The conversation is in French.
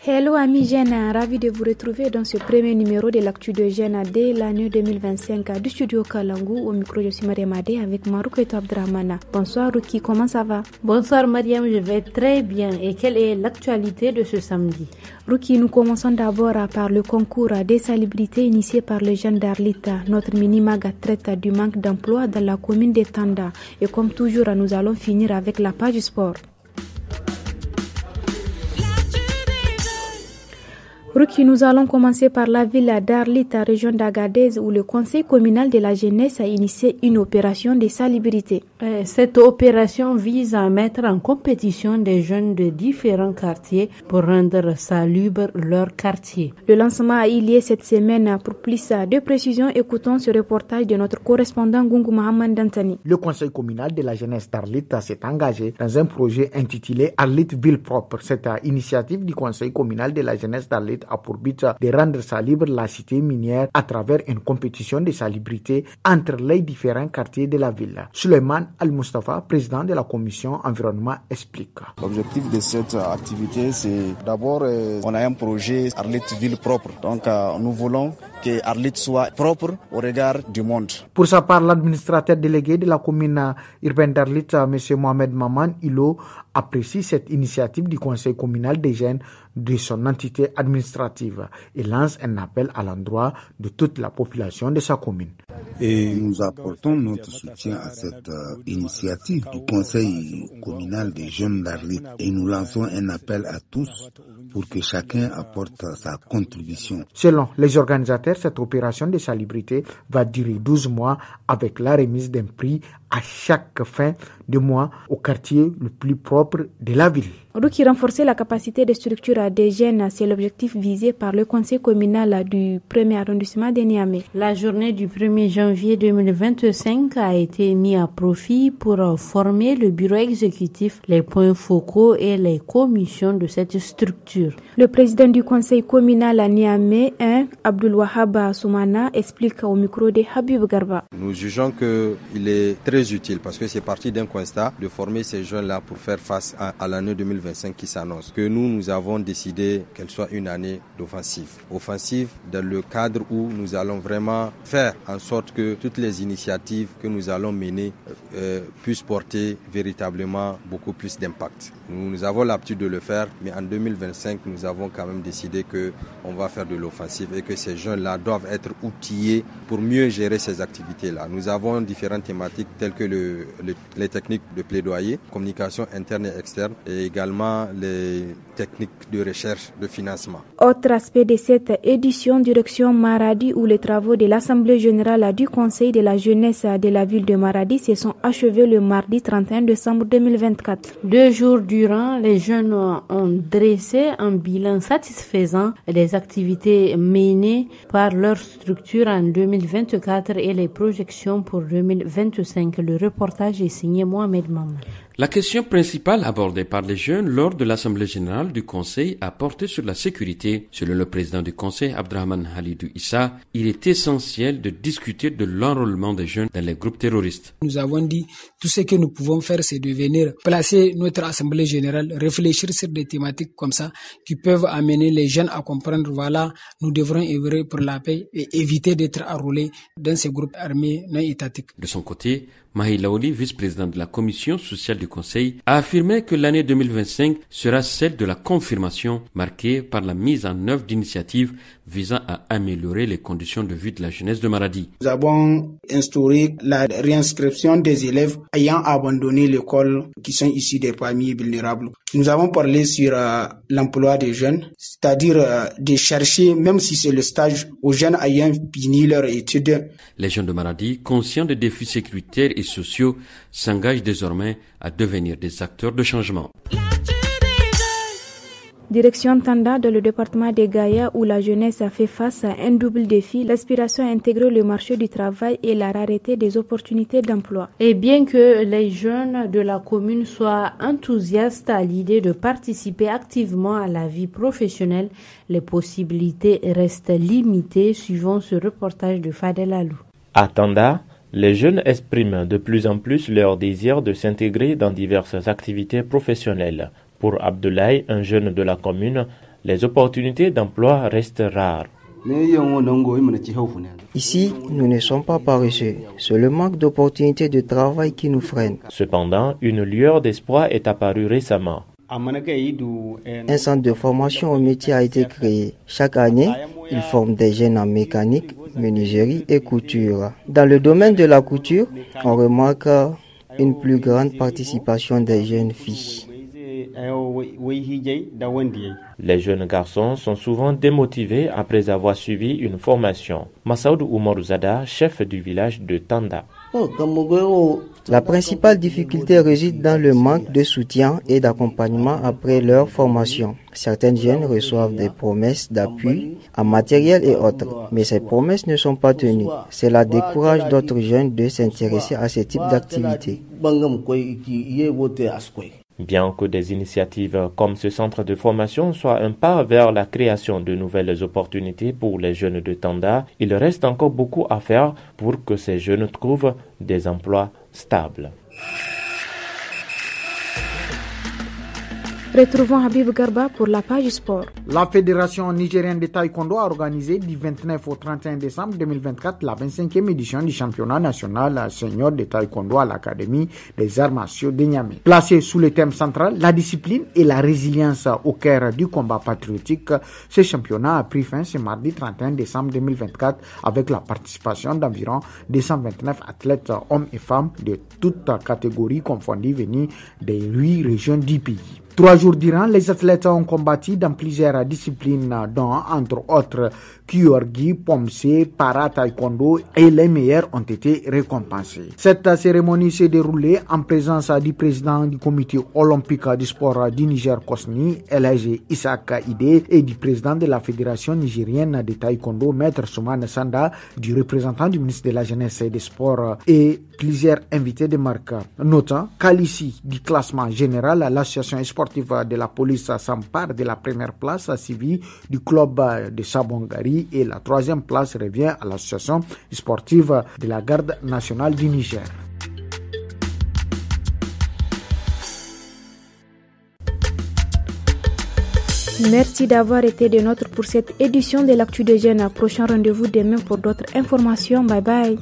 Hello amis jeunes, ravi de vous retrouver dans ce premier numéro de l'actu de jeunes dès l'année 2025 du studio Kalangu. Au micro, je suis Mariam Adé avec Marouk et Abdrahmana. Bonsoir Ruki, comment ça va? Bonsoir Mariam, je vais très bien. Et quelle est l'actualité de ce samedi? Ruki, nous commençons d'abord par le concours des salubrités initié par les jeunes d'Arlita. Notre mini-mag traite du manque d'emploi dans la commune de Tanda. Et comme toujours, nous allons finir avec la page sport. Ruki, nous allons commencer par la ville d'Arlita, région d'Agadez, où le conseil communal de la jeunesse a initié une opération de salubrité. Cette opération vise à mettre en compétition des jeunes de différents quartiers pour rendre salubre leur quartier. Le lancement a eu lieu cette semaine. Pour plus de précisions, écoutons ce reportage de notre correspondant Gungu Mohamed Dantani. Le conseil communal de la jeunesse d'Arlita s'est engagé dans un projet intitulé Arlit Ville Propre. Cette initiative du conseil communal de la jeunesse d'Arlita a pour but de rendre salubre la cité minière à travers une compétition de salubrité entre les différents quartiers de la ville. Suleiman Al-Mustafa, président de la commission environnement, explique. L'objectif de cette activité, c'est d'abord, on a un projet Arlit Ville Propre. Donc, nous voulons que Arlit soit propre au regard du monde. Pour sa part, l'administrateur délégué de la commune urbaine d'Arlit, M. Mohamed Maman Ilo, apprécie cette initiative du conseil communal des jeunes de son entité administrative et lance un appel à l'endroit de toute la population de sa commune. Et nous apportons notre soutien à cette initiative du conseil communal des jeunes d'Arlit et nous lançons un appel à tous pour que chacun apporte sa contribution. Selon les organisateurs, cette opération de salubrité va durer 12 mois avec la remise d'un prix à chaque fin de mois au quartier le plus propre de la ville. Ruki, renforcer la capacité de structure des jeunes, c'est l'objectif visé par le conseil communal du 1er arrondissement de Niamey. La journée du 1er janvier 2025 a été mise à profit pour former le bureau exécutif, les points focaux et les commissions de cette structure. Le président du conseil communal à Niamey, Abdul Wahab Soumana, explique au micro de Habib Garba. Nous jugeons qu'il est très utile parce que c'est parti d'un constat de former ces jeunes-là pour faire face à l'année 2025 qui s'annonce. Que nous avons décidé qu'elle soit une année d'offensive. Offensive dans le cadre où nous allons vraiment faire en sorte que toutes les initiatives que nous allons mener puissent porter véritablement beaucoup plus d'impact. Nous avons l'habitude de le faire, mais en 2025, nous avons quand même décidé qu'on va faire de l'offensive et que ces jeunes-là doivent être outillés pour mieux gérer ces activités-là. Nous avons différentes thématiques telles que les techniques de plaidoyer, communication interne et externe et également les techniques de recherche de financement. Autre aspect de cette édition, direction Maradi, où les travaux de l'Assemblée générale du Conseil de la jeunesse de la ville de Maradi se sont achevés le mardi 31 décembre 2024. 2 jours durant, les jeunes ont dressé un bilan satisfaisant des activités menées par leur structure en 2024 et les projections pour 2025. Le reportage est signé Mohamed Maman. La question principale abordée par les jeunes lors de l'Assemblée générale du Conseil a porté sur la sécurité. Selon le président du Conseil, Abdrahmane Halidou Issa, il est essentiel de discuter de l'enrôlement des jeunes dans les groupes terroristes. Nous avons dit tout ce que nous pouvons faire, c'est de venir placer notre Assemblée générale, réfléchir sur des thématiques comme ça qui peuvent amener les jeunes à comprendre, voilà, nous devrons œuvrer pour la paix et éviter d'être enrôlés dans ces groupes armés non étatiques. De son côté, Mahi Laouli, vice-président de la commission sociale du Conseil, a affirmé que l'année 2025 sera celle de la confirmation, marquée par la mise en œuvre d'initiatives visant à améliorer les conditions de vie de la jeunesse de Maradi. Nous avons instauré la réinscription des élèves ayant abandonné l'école qui sont issus des familles vulnérables. Nous avons parlé sur l'emploi des jeunes, c'est-à-dire de chercher, même si c'est le stage, aux jeunes ayant fini leur étude. Les jeunes de Maradi, conscients des défis sécuritaires et sociaux, s'engagent désormais à devenir des acteurs de changement. Direction Tanda dans le département de Gaïa où la jeunesse a fait face à un double défi, l'aspiration à intégrer le marché du travail et la rareté des opportunités d'emploi. Et bien que les jeunes de la commune soient enthousiastes à l'idée de participer activement à la vie professionnelle, les possibilités restent limitées suivant ce reportage de Fadel Alou. À Tanda, les jeunes expriment de plus en plus leur désir de s'intégrer dans diverses activités professionnelles. Pour Abdoulaye, un jeune de la commune, les opportunités d'emploi restent rares. Ici, nous ne sommes pas paresseux. C'est le manque d'opportunités de travail qui nous freine. Cependant, une lueur d'espoir est apparue récemment. Un centre de formation au métier a été créé. Chaque année, il forme des jeunes en mécanique, menuiserie et couture. Dans le domaine de la couture, on remarque une plus grande participation des jeunes filles. Les jeunes garçons sont souvent démotivés après avoir suivi une formation. Massaoud Oumarouzada, chef du village de Tanda. La principale difficulté réside dans le manque de soutien et d'accompagnement après leur formation. Certains jeunes reçoivent des promesses d'appui en matériel et autres, mais ces promesses ne sont pas tenues. Cela décourage d'autres jeunes de s'intéresser à ce type d'activité. Bien que des initiatives comme ce centre de formation soient un pas vers la création de nouvelles opportunités pour les jeunes de Tanda, il reste encore beaucoup à faire pour que ces jeunes trouvent des emplois stables. Retrouvons Habib Garba pour la page sport. La Fédération nigérienne de taekwondo a organisé du 29 au 31 décembre 2024 la 25e édition du championnat national senior de taekwondo à l'Académie des arts martiaux de Niamey. Placé sous le thème central, la discipline et la résilience au cœur du combat patriotique, ce championnat a pris fin ce mardi 31 décembre 2024 avec la participation d'environ 229 athlètes hommes et femmes de toutes catégories confondues venus des 8 régions du pays. 3 jours durant, les athlètes ont combattu dans plusieurs disciplines, dont, entre autres, Kyorgi, Pomse, Para Taekwondo et les meilleurs ont été récompensés. Cette cérémonie s'est déroulée en présence du président du comité olympique du sport du Niger Kosni, Elhaji Isaka Ide, et du président de la Fédération nigérienne de Taekwondo, Maître Soumane Sanda, du représentant du ministre de la Jeunesse et des Sports et plusieurs invités de marque. Notant qu'à l'issue du classement général, l'association sportive de la police s'empare de la première place suivie du club de Sabongari et la 3e place revient à l'association sportive de la garde nationale du Niger. Merci d'avoir été des nôtres pour cette édition de l'Actu des Jeunes. Prochain rendez-vous demain pour d'autres informations. Bye bye.